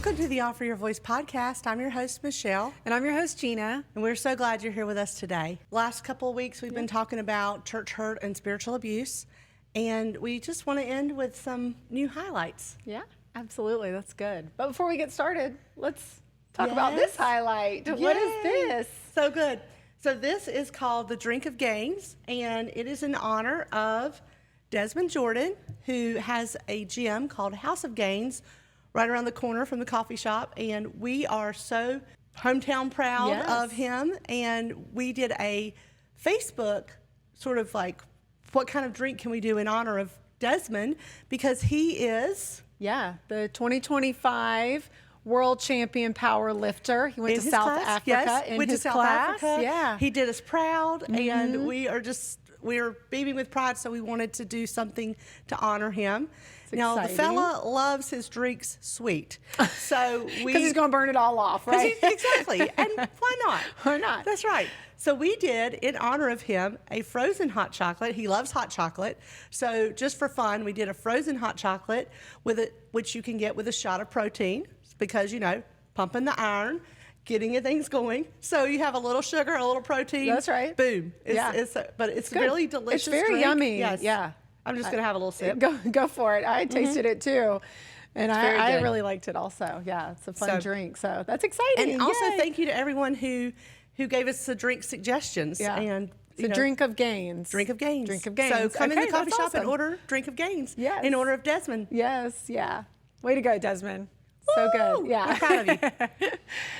Welcome to the Offer Your Voice podcast. I'm your host, Michelle. And I'm your host, Jeana. And we're so glad you're here with us today. Last couple of weeks, we've been talking about church hurt and spiritual abuse. And we just want to end with some new highlights. Yeah, absolutely. That's good. But before we get started, let's talk about this highlight. Yay. What is this? So good. So this is called the Drink of Gains, and it is in honor of Desmond Jordan, who has a gym called House of Gains right around the corner from the coffee shop. And we are so hometown proud of him. And we did a Facebook sort of like, what kind of drink can we do in honor of Desmond? Because he is... the 2025 world champion power lifter. He went to South Africa in his class. Yeah. He did us proud, and we're beaming with pride, so we wanted to do something to honor him. Now, the fella loves his drinks sweet. So because he's going to burn it all off, right? Exactly. And why not? Why not? That's right. So we did, in honor of him, a frozen hot chocolate. He loves hot chocolate. So just for fun, we did a frozen hot chocolate with it, which you can get with a shot of protein because, you know, pumping the iron, getting your things going. So you have a little sugar, a little protein. That's right. Boom. But it's really delicious. It's very drink. yummy. Yes. Yeah. I'm just going to have a little sip. Go for it. I tasted it too. And I really liked it also. Yeah, it's a fun drink. So that's exciting. And also thank you to everyone who gave us the drink suggestions. Yeah. And it's a Drink of Gains. Drink of Gains. Drink of Gains. So come in the coffee shop awesome. and order Drink of Gains. Yes. In honor of Desmond. Yes, yeah. Way to go, Desmond. So good. Yeah. I'm proud of you.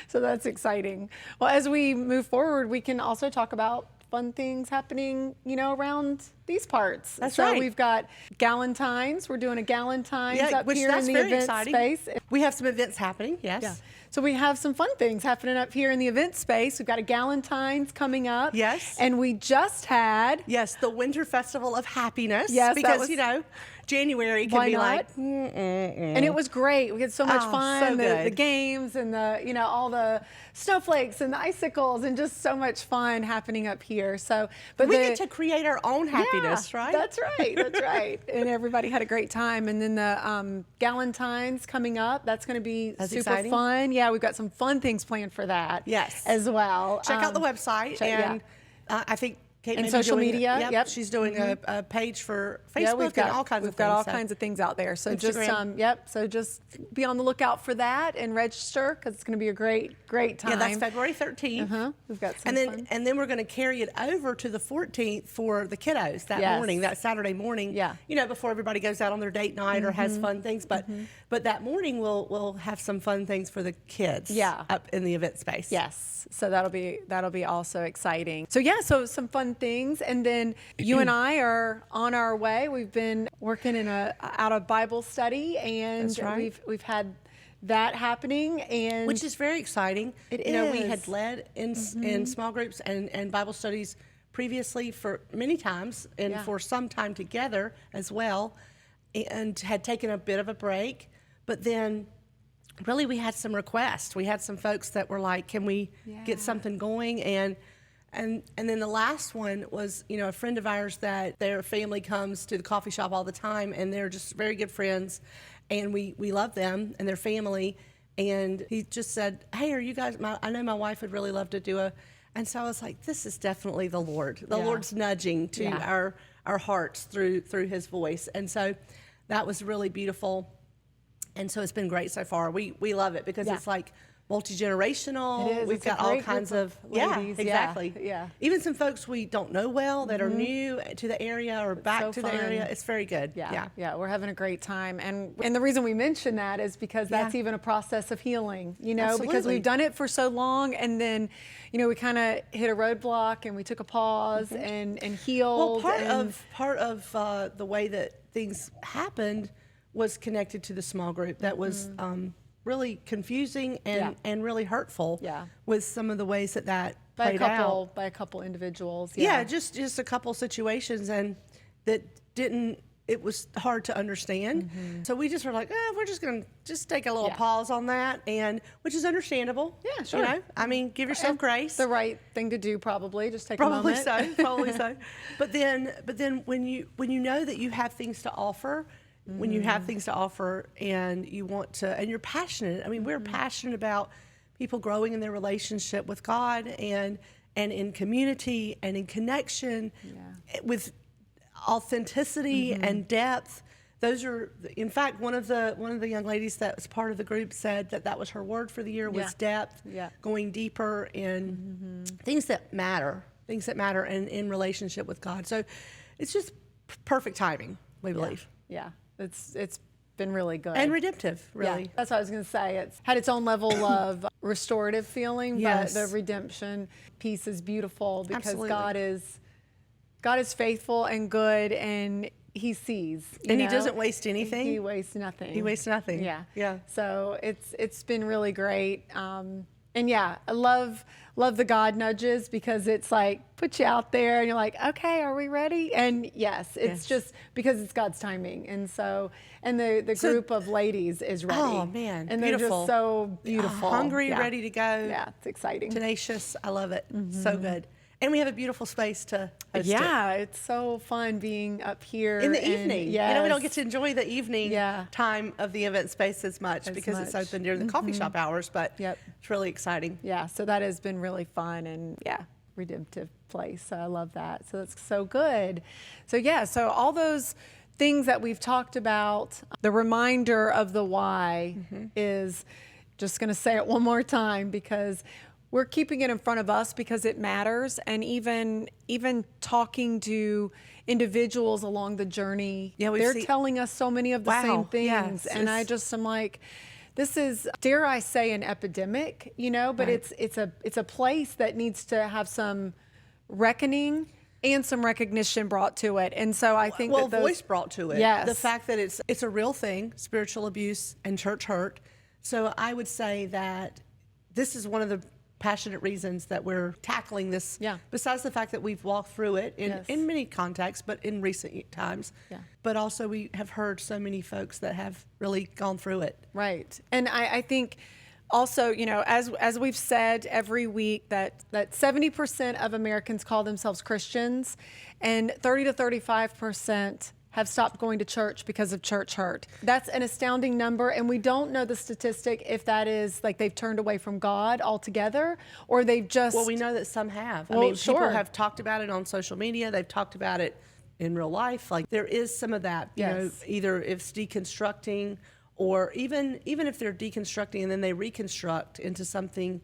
So that's exciting. Well, as we move forward, we can also talk about fun things happening, around these parts. That's right. So we've got Galentines. We're doing a Galentines up here in the event exciting. Space. We have some events happening, yes. Yeah. So we have some fun things happening up here in the event space. We've got a Galentines coming up. Yes. And we just had... Yes, the Winter Festival of Happiness. Yes, because, January can be like... And it was great. We had so much fun. So the games and all the snowflakes and the icicles and just so much fun happening up here. So, but we get to create our own happiness, right? That's right. That's right. And everybody had a great time. And then the Galentines coming up. That's going to be super exciting. Fun. Yeah, we've got some fun things planned for that. Yes. As well. Check out the website I think Kate and social media. Yep. She's doing a page for Facebook and all kinds of things. We've got all kinds of things out there. So Instagram. So just be on the lookout for that and register because it's going to be a great time. Yeah, that's February 13th. We've got some fun. And then we're going to carry it over to the 14th for the kiddos that morning, that Saturday morning. Yeah. Before everybody goes out on their date night or has fun things. But that morning we'll have some fun things for the kids. Yeah. Up in the event space. Yes. So that'll be also exciting. So some fun things, and then you and I are on our way. We've been working out of Bible study, and That's right. we've had that happening, and which is very exciting. It is. We had led in small groups and Bible studies previously for many times and for some time together as well, and had taken a bit of a break, but then. Really, we had some requests. We had some folks that were like, "Can we get something going?" And then the last one was, a friend of ours that their family comes to the coffee shop all the time, and they're just very good friends, and we love them and their family. And he just said, "Hey, are you guys? I know my wife would really love to do a." And so I was like, "This is definitely the Lord. The Lord's nudging to our hearts through His voice." And so that was really beautiful. And so it's been great so far. We love it because it's like multi-generational. It is. We've got all kinds of ladies. exactly. Yeah. Even some folks we don't know well that are new to the area or back to the area. It's very good. Yeah. We're having a great time. And the reason we mention that is because that's even a process of healing, Absolutely. because we've done it for so long, and then, we kind of hit a roadblock and we took a pause and healed. Well, part of the way that things happened was connected to the small group that was really confusing and really hurtful with some of the ways that played out. By a couple individuals. Yeah, just a couple situations and that didn't, it was hard to understand. So we just were like, we're just going to take a little pause on that, and which is understandable. Yeah, sure. Give yourself grace. The right thing to do, probably. Just take a moment. Probably so. But then when you know that you have things to offer, when you have things to offer and you want to, and you're passionate. I mean, we're passionate about people growing in their relationship with God and in community and in connection with authenticity and depth. Those are, in fact, one of the young ladies that was part of the group said that was her word for the year was depth, going deeper in things that matter and in relationship with God. So it's just perfect timing, we believe. Yeah, it's been really good. And redemptive, really. Yeah, that's what I was going to say. It's had its own level of restorative feeling, but the redemption piece is beautiful because God is faithful and good, and He sees. And He doesn't waste anything. He wastes nothing. He wastes nothing. Yeah. Yeah. So it's been really great. And yeah, I love the God nudges because it's like put you out there and you're like, okay, are we ready? And yes, it's just because it's God's timing. And so, and the group of ladies is ready. Oh man, and beautiful. they're just so beautiful, hungry, ready to go. Yeah, it's exciting, tenacious. I love it. So good. And we have a beautiful space to host it. It's so fun being up here in the evening. Yes. You know, we don't get to enjoy the evening time of the event space as much because it's open during the coffee shop hours, but it's really exciting. Yeah, so that has been really fun and redemptive place. So I love that. So that's so good. So so all those things that we've talked about, the reminder of the why is, just going to say it one more time because we're keeping it in front of us because it matters, and even talking to individuals along the journey, they're telling us so many of the same things, and I'm like, this is, dare I say, an epidemic, but it's a place that needs to have some reckoning and some recognition brought to it, and so I think voice brought to it. Yes, the fact that it's a real thing, spiritual abuse and church hurt. So I would say that this is one of the passionate reasons that we're tackling this, besides the fact that we've walked through it in many contexts, but in recent times. But also we have heard so many folks that have really gone through it. Right. And I think also, as we've said every week, that 70% of Americans call themselves Christians, and 30 to 35% have stopped going to church because of church hurt. That's an astounding number, and we don't know the statistic if that is like they've turned away from God altogether or they've just... Well, we know that some have. I mean, people have talked about it on social media. They've talked about it in real life. Like, there is some of that, you know, either if it's deconstructing or even if they're deconstructing and then they reconstruct into something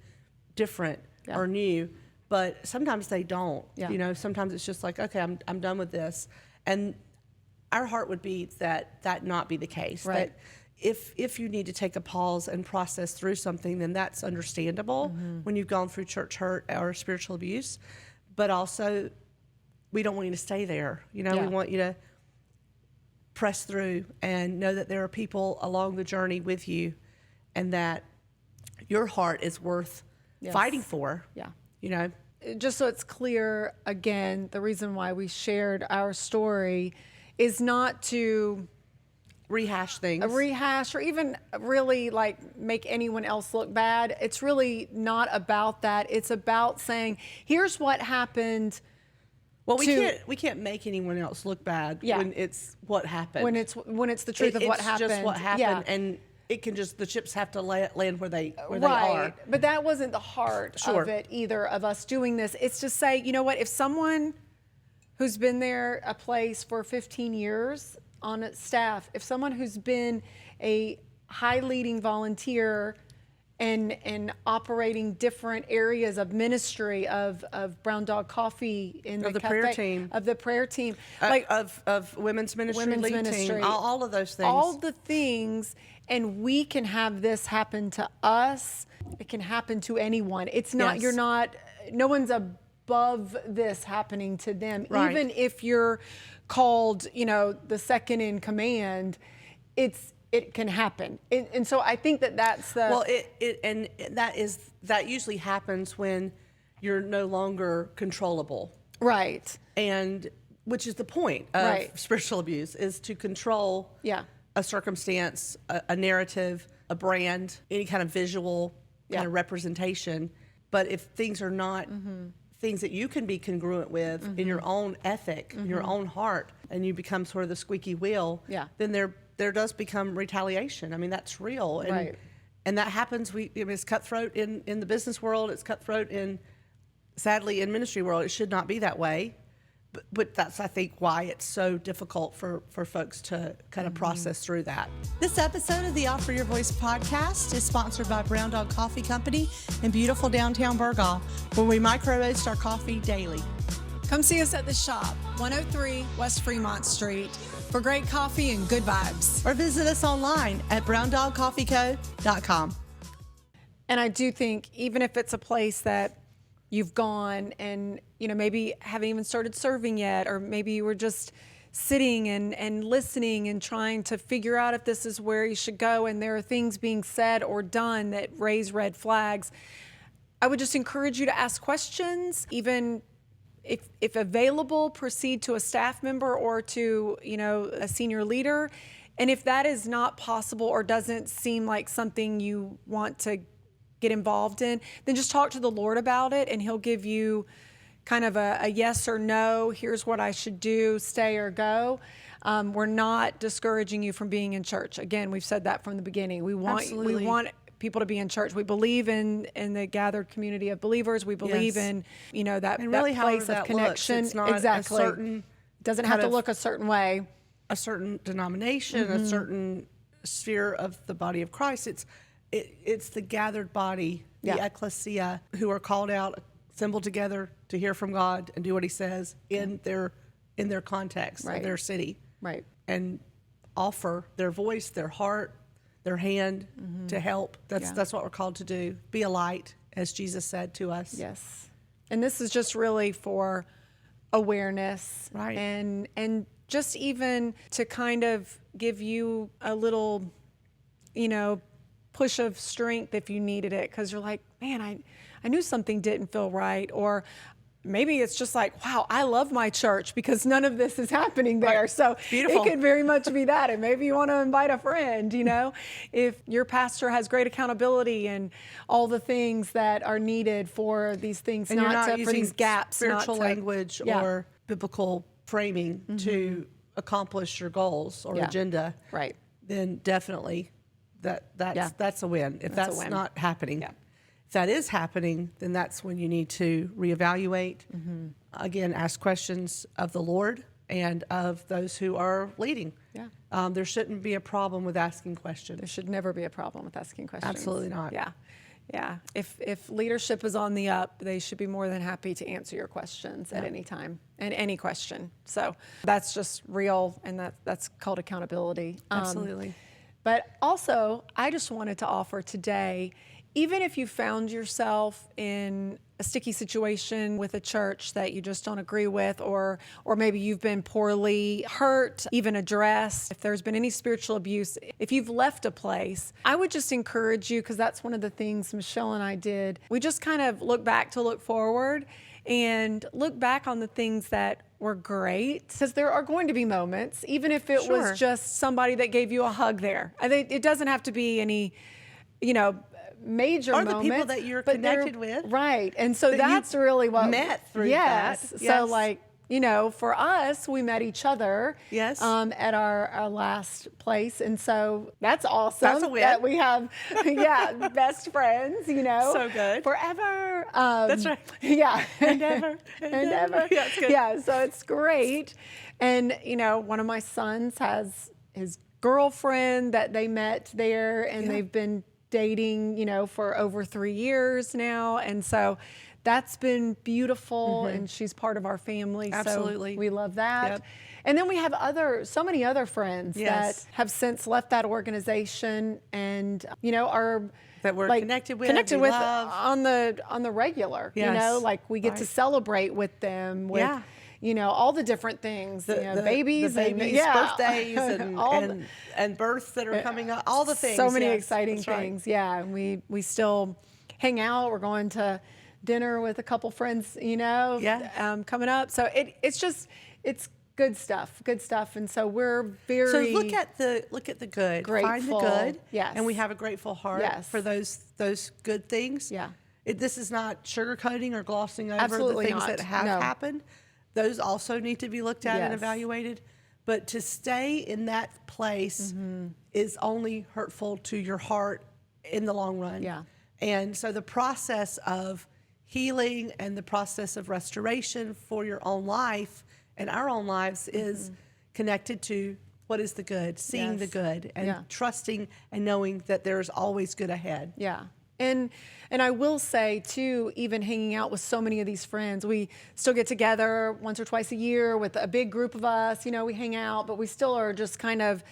different or new, but sometimes they don't. You know, sometimes it's just like, okay, I'm done with this. And our heart would be that not be the case. Right. That if you need to take a pause and process through something, then that's understandable when you've gone through church hurt or spiritual abuse. But also, we don't want you to stay there. You know, we want you to press through and know that there are people along the journey with you, and that your heart is worth fighting for. You know, just so it's clear, again, the reason why we shared our story is not to rehash things, or even really like make anyone else look bad. It's really not about that. It's about saying, here's what happened. Well, we can't make anyone else look bad when it's what happened. When it's the truth of what happened. It's just what happened, and it can just, the chips have to land where they are. But that wasn't the heart of it either, of us doing this. It's to say, you know what, if someone who's been there a place for 15 years on staff, if someone who's been a high leading volunteer and operating different areas of ministry of Brown Dog Coffee in the prayer team, of the prayer team, like of women's ministry, team, all of those things, all the things, and we can have this happen to us. It can happen to anyone. It's not no one's above this happening to them. Even if you're called, the second in command, it can happen. And so I think that's the... Well, that usually happens when you're no longer controllable. Right. And which is the point of spiritual abuse, is to control a circumstance, a narrative, a brand, any kind of visual kind of representation. But if things are not things that you can be congruent with in your own ethic, in your own heart, and you become sort of the squeaky wheel, then there does become retaliation. I mean, that's real. And, and that happens. It's cutthroat in the business world. It's cutthroat sadly, in ministry world. It should not be that way. But that's, I think, why it's so difficult for folks to kind of process through that. This episode of the Offer Your Voice podcast is sponsored by Brown Dog Coffee Company in beautiful downtown Burgaw, where we micro-roast our coffee daily. Come see us at the shop, 103 West Fremont Street, for great coffee and good vibes. Or visit us online at browndogcoffeeco.com. And I do think, even if it's a place that you've gone and, maybe haven't even started serving yet, or maybe you were just sitting and listening and trying to figure out if this is where you should go, and there are things being said or done that raise red flags, I would just encourage you to ask questions. Even if available, proceed to a staff member or to, a senior leader. And if that is not possible or doesn't seem like something you want to get involved in, then just talk to the Lord about it, and He'll give you kind of a yes or no. Here's what I should do, stay or go. We're not discouraging you from being in church. Again, we've said that from the beginning. We want people to be in church. We believe in the gathered community of believers. We believe in that, and really, that place that of connection. Looks, it's not exactly. a certain doesn't have to look a certain way. A certain denomination, a certain sphere of the body of Christ. It's the gathered body, the ecclesia, who are called out, assembled together to hear from God and do what He says in their context, of their city, and offer their voice, their heart, their hand to help. That's what we're called to do. Be a light, as Jesus said to us. Yes, and this is just really for awareness, and just even to kind of give you a little, push of strength if you needed it, because you're like, man, I knew something didn't feel right. Or maybe it's just like, wow, I love my church because none of this is happening there. So beautiful. It could very much be that. And maybe you want to invite a friend, if your pastor has great accountability and all the things that are needed for these things, and for these gaps, spiritual language or biblical framing to accomplish your goals or agenda, then definitely that's a win. If that's not happening. If that is happening, then that's when you need to reevaluate. Again, ask questions of the Lord and of those who are leading. There shouldn't be a problem with asking questions. There should never be a problem with asking questions. Absolutely not. Yeah. If leadership is on the up, they should be more than happy to answer your questions at any time and any question. So that's just real, and that's called accountability. Absolutely. But also, I just wanted to offer today, even if you found yourself in a sticky situation with a church that you just don't agree with, or maybe you've been poorly hurt, even addressed, if there's been any spiritual abuse, if you've left a place, I would just encourage you, because that's one of the things Michelle and I did. We just kind of look back to look forward and look back on the things that were great, because there are going to be moments, even if it was just somebody that gave you a hug there. I think it doesn't have to be any, major or moments. Or the people that you're connected with. Right. And so that's really what met through that. So for us, we met each other at our last place. And so that's awesome. That's a win. That we have, best friends, So good. Forever. That's right. Yeah. And ever. And ever. Yeah, it's good. Yeah, so it's great. And, one of my sons has his girlfriend that they met there, and they've been dating, for over 3 years now. And so that's been beautiful, and she's part of our family. Absolutely. So we love that. Yep. And then we have so many other friends that have since left that organization and, are that we're connected with on the regular, like we get to celebrate with them with, all the different things, babies, birthdays, and births that are coming up, all the things. So many exciting things, And we still hang out. We're going to dinner with a couple friends, coming up. So it's good stuff. And so we're very so look at the good, grateful. Find the good, yes, and we have a grateful heart for those good things. This is not sugarcoating or glossing over the things that have happened. Those also need to be looked at and evaluated. But to stay in that place is only hurtful to your heart in the long run. Yeah. And so the process of healing and the process of restoration for your own life and our own lives is connected to what is the good, seeing the good, and trusting and knowing that there's always good ahead. Yeah. And I will say too, even hanging out with so many of these friends, we still get together once or twice a year with a big group of us, we hang out, but we still are just kind of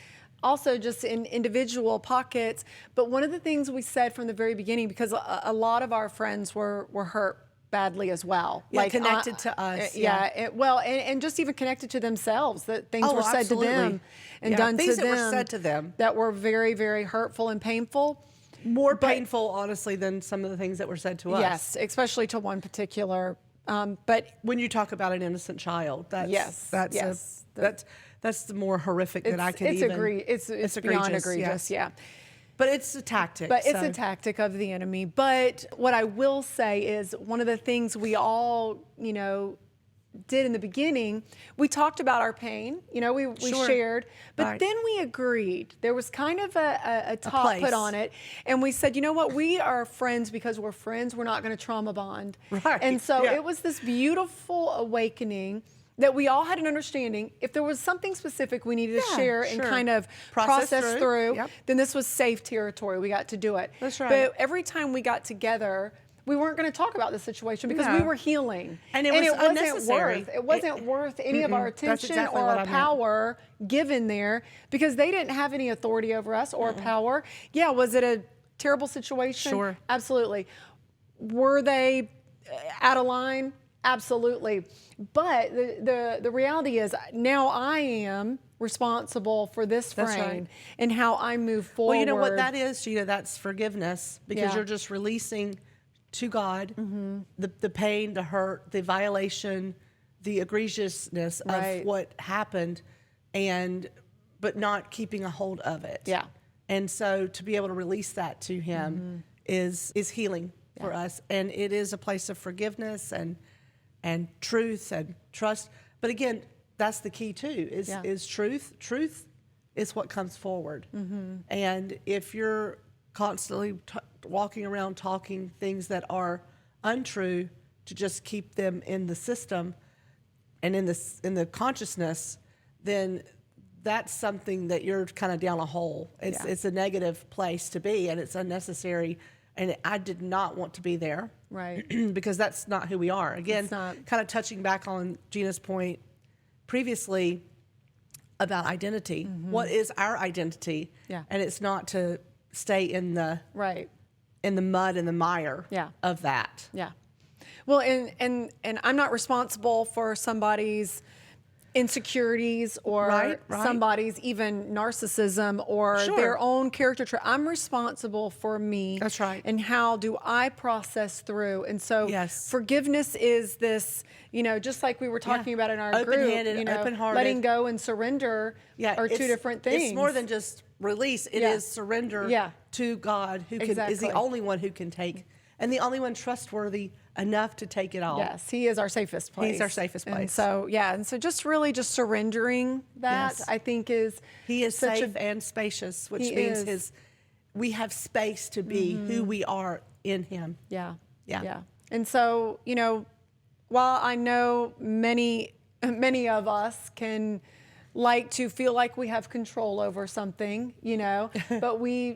also just in individual pockets. But one of the things we said from the very beginning, because a lot of our friends were hurt badly as well. Yeah, like connected to us. And just even connected to themselves, that things were said to them and done things to them. Things that were said to them. That were very, very hurtful and painful. More painful, honestly, than some of the things that were said to us. Yes, especially to one particular. But when you talk about an innocent child, that's the more horrific that I can even. It's beyond egregious. Yeah. But it's a tactic. But it's a tactic of the enemy. But what I will say is one of the things we all, did in the beginning, we talked about our pain, we shared, but then we agreed. There was kind of a top put on it. And we said, you know what, we are friends because we're friends. We're not going to trauma bond. Right. And so it was this beautiful awakening that we all had an understanding. If there was something specific we needed to share and kind of process through, then this was safe territory. We got to do it. That's right. But every time we got together, we weren't going to talk about the situation because we were healing. And it wasn't worth any of our attention or our power given there, because they didn't have any authority over us or power. Yeah, was it a terrible situation? Sure. Absolutely. Were they out of line? Absolutely. But the reality is now I am responsible for this friend and how I move forward. Well, you know what that is, Jeana? That's forgiveness, because you're just releasing to God the pain, the hurt, the violation, the egregiousness of what happened, but not keeping a hold of it. Yeah. And so to be able to release that to Him is healing for us, and it is a place of forgiveness and truth and trust. But again, that's the key too, is truth. Truth is what comes forward. And if you're constantly walking around talking things that are untrue to just keep them in the system and in the consciousness, then that's something that you're kind of down a hole. It's a negative place to be, and it's unnecessary. And I did not want to be there. Right. Because that's not who we are. Again, kind of touching back on Jeana's point previously about identity. What is our identity? Yeah. And it's not to stay in the mud and the mire of that. Yeah. Well, and I'm not responsible for somebody's insecurities or somebody's even narcissism or their own character trait. I'm responsible for me. That's right. And how do I process through? And so forgiveness is this, just like we were talking about in our open-handed, group, open-hearted. Letting go and surrender are two different things. It's more than just release. It is surrender to God, who is the only one who can take, and the only one trustworthy enough to take it all. Yes, He is our safest place. He's our safest place. And so, just really just surrendering that, I think He is safe and spacious, which means we have space to be who we are in Him. Yeah. And so, while I know many of us can like to feel like we have control over something, but we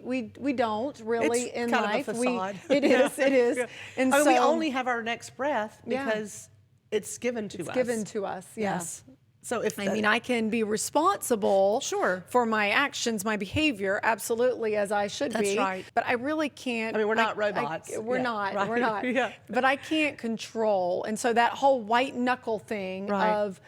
don't really it's in kind life. Of a facade. It is. And so we only have our next breath because it's given to us. It's given to us. Yes. So I can be responsible for my actions, my behavior, absolutely, as I should be. That's right. But I really can't. We're not robots. We're not. We're not. Yeah. But I can't control. And so that whole white knuckle thing of,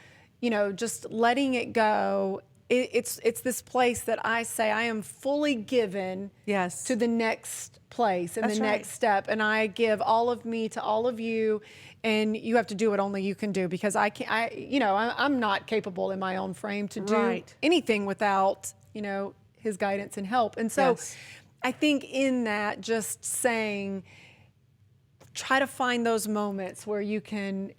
just letting it go. It's this place that I say I am fully given to the next place and the next step. And I give all of me to all of you. And you have to do what only you can do, because I can't. I'm not capable in my own frame to do anything without His guidance and help. And so, I think in that, just saying, try to find those moments where you can,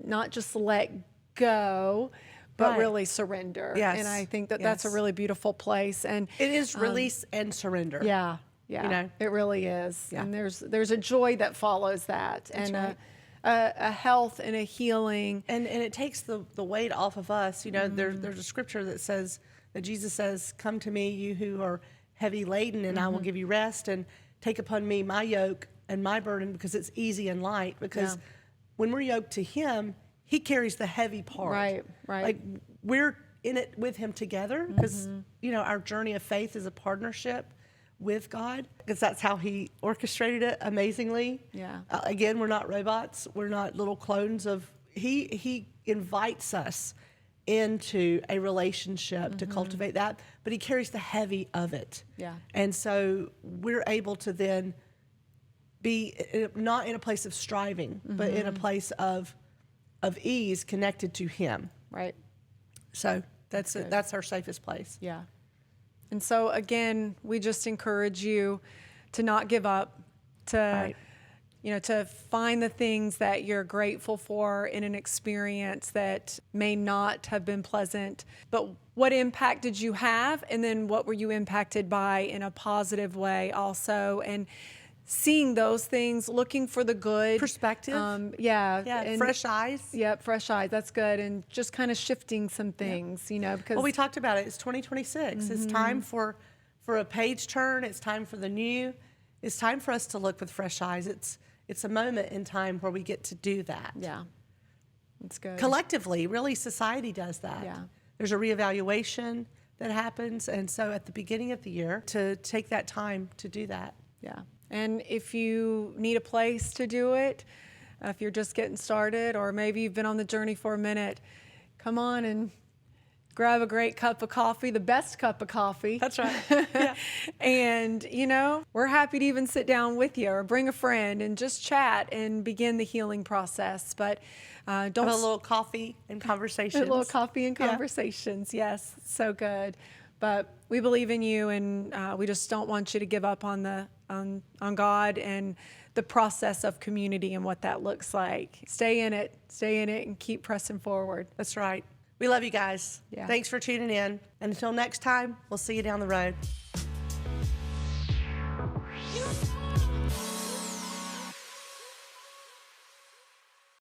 not just let go, but Right. really surrender. Yes. And I think that that's a Yes. really beautiful place. And It is release and surrender. yeah, You know? it really is. Yeah. And there's a joy that follows that, and right. a health and a healing. And it takes the weight off of us. You know, there's a scripture that says, that Jesus says, come to me, you who are heavy laden, and I will give you rest, and take upon me my yoke and my burden, because it's easy and light. Because when we're yoked to him, he carries the heavy part. Right. Like, we're in it with him together, because, you know, our journey of faith is a partnership with God, because that's how he orchestrated it amazingly. Yeah. Again, we're not robots. We're not little clones of, he invites us into a relationship to cultivate that, but he carries the heavy of it. Yeah. And so we're able to then be not in a place of striving, but in a place of ease, connected to him. Right. So that's our safest place. Yeah. And so again, we just encourage you to not give up, to Right. to find the things that you're grateful for in an experience that may not have been pleasant, but what impact did you have? And then what were you impacted by in a positive way also? And seeing those things, looking for the good. Perspective. Yeah. And fresh eyes. Yep, fresh eyes. That's good. And just kind of shifting some things, because Well, we talked about it. It's 2026. It's time for a page turn. It's time for the new. It's time for us to look with fresh eyes. It's a moment in time where we get to do that. yeah, it's good. Collectively, really, society does that. Yeah. There's a reevaluation that happens, and so at the beginning of the year, to take that time to do that. Yeah. And if you need a place to do it, if you're just getting started, or maybe you've been on the journey for a minute, come on and grab a great cup of coffee, the best cup of coffee. That's right. Yeah. And, we're happy to even sit down with you or bring a friend and just chat and begin the healing process. But don't Have a little coffee and conversations. A little coffee and conversations. Yes, so good. But we believe in you, and we just don't want you to give up on on God and the process of community and what that looks like. Stay in it, and keep pressing forward. That's right. We love you guys. Yeah. Thanks for tuning in. And until next time, we'll see you down the road.